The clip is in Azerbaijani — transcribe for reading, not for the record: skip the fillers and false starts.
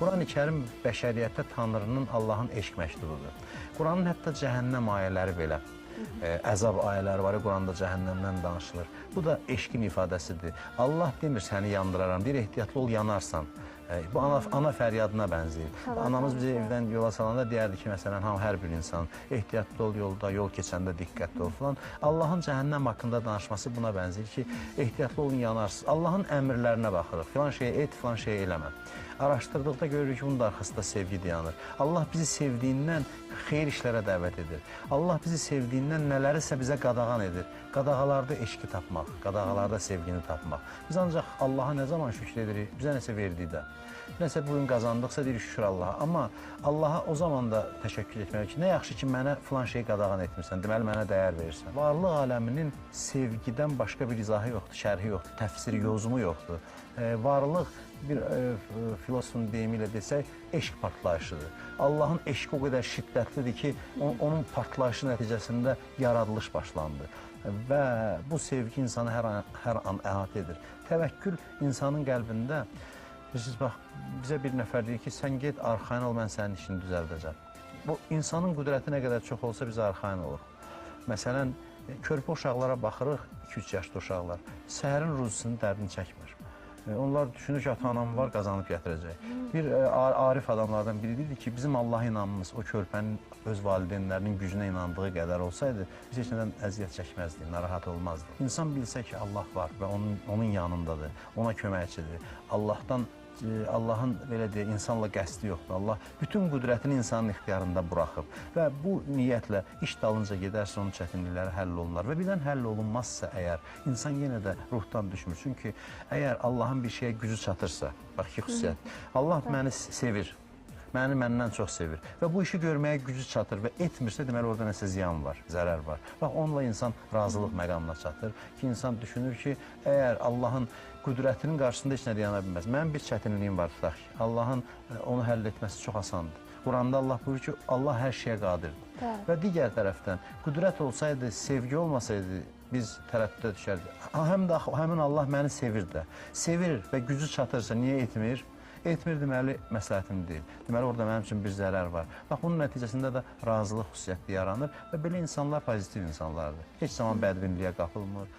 Quran-ı Kərim bəşəriyyətə Tanrının, Allahın eşq məktubudur. Quranın hətta cəhənnəm ayələri belə, əzab ayələri var, Quranda cəhənnəmdən danışılır. Bu da eşqin ifadəsidir. Allah demir səni yandıraram, deyir ehtiyatlı ol, yanarsan. Bu ana fəryadına bənzəyir. Anamız bizi evdən yola salanda deyərdi ki, məsələn, hər bir insan ehtiyatlı ol yolda, yol keçəndə diqqətli ol falan. Allahın cəhənnəm haqqında danışması buna bənzəyir ki, ehtiyatlı olun, yanarsınız. Allahın əmrlərinə baxırıq, filan şeyi et, filan şeyi eləmə. Araşdırdıqda görürük ki, bunun da arxasında sevgi dayanır. Allah bizi sevdiyindən xeyir işlərə dəvət edir. Allah bizi sevdiyindən nələrisə bizə qadağan edir. Qadağalarda eşqi tapmaq, qadağalarda sevgini tapmaq. Biz ancaq Allaha nə zaman şükür edirik? Bizə nəsə verdikdə. Nəsə bugün qazandıqsa deyirik şükür Allaha. Amma Allaha o zaman da təşəkkür etmək ki, nə yaxşı ki, mənə filan şeyi qadağan etmirsən, deməli mənə dəyər verirsən. Varlıq aləminin sevgidən başqa bir izahı yoxdur, şərhi yoxdur, təfsiri, yozumu yoxdur. Varlıq bir filosofun deyimi ilə desək, eşq partlayışıdır. Allahın eşqi o qədər şiddətlidir ki, onun partlayışı nəticəsində yaradılış başlandı. Və bu sevgi insanı hər an əhatə edir. Təvəkkül insanın qəlbində, bax, bizə bir nəfər deyir ki, sən get, arxayın ol, mən sənin işini düzəldəcəm. Bu, insanın qüdrəti nə qədər çox olsa biz arxayın oluq. Məsələn, körpə uşaqlara baxırıq, 2-3 yaşlı uşaqlar, səhərin ruzisinin dərdini çəkmir. Onlar düşünür ki, ata-anam var, qazanıb gətirəcək. Bir arif adamlardan biri dedi ki, bizim Allaha inanmamız o körpənin öz valideynlərinin gücünə inandığı qədər olsaydı, biz heç nədən əziyyət çəkməzdik, narahat olmazdı. İnsan bilsə ki, Allah var və onun yanındadır, ona köməkçidir. Allahın belə deyək, insanla qəsdi yoxdur. Allah bütün qüdrətini insanın ixtiyarında buraxıb və bu niyyətlə iş dalınca gedərsə onun çətinlikləri həll olunar və birdən həll olunmazsa əgər, insan yenə də ruhdan düşmür. Çünki əgər Allahın bir şeyə gücü çatırsa, bax ki, xüsusiyyət, Allah məni sevir, məni məndən çox sevir və bu işi görməyə gücü çatır və etmirsə, deməli orada nəsə ziyan var, zərər var. Bax, onunla insan razılıq məqamına çatır ki, insan düşünür ki, əgər Allahın qüdrətinin qarşısında heç nə dayana bilməz. Mənim bir çətinliyim var, tutaq ki, Allahın onu həll etməsi çox asandır. Quranda Allah buyurur ki, Allah hər şeyə qadirdir. Və digər tərəfdən, qüdrət olsaydı, sevgi olmasaydı, biz tərəddüdə düşərdik. Həmin Allah məni sevir də. Sevir və gücü çatırsa, niyə etmir? Etmir, deməli, məsləhətim deyil. Deməli, orada mənim üçün bir zərər var. Bax, bunun nəticəsində də razılıq xüsusiyyəti yaranır və belə insanlar pozitiv insanlardır. Heç zaman bədbinliyə qapılmır.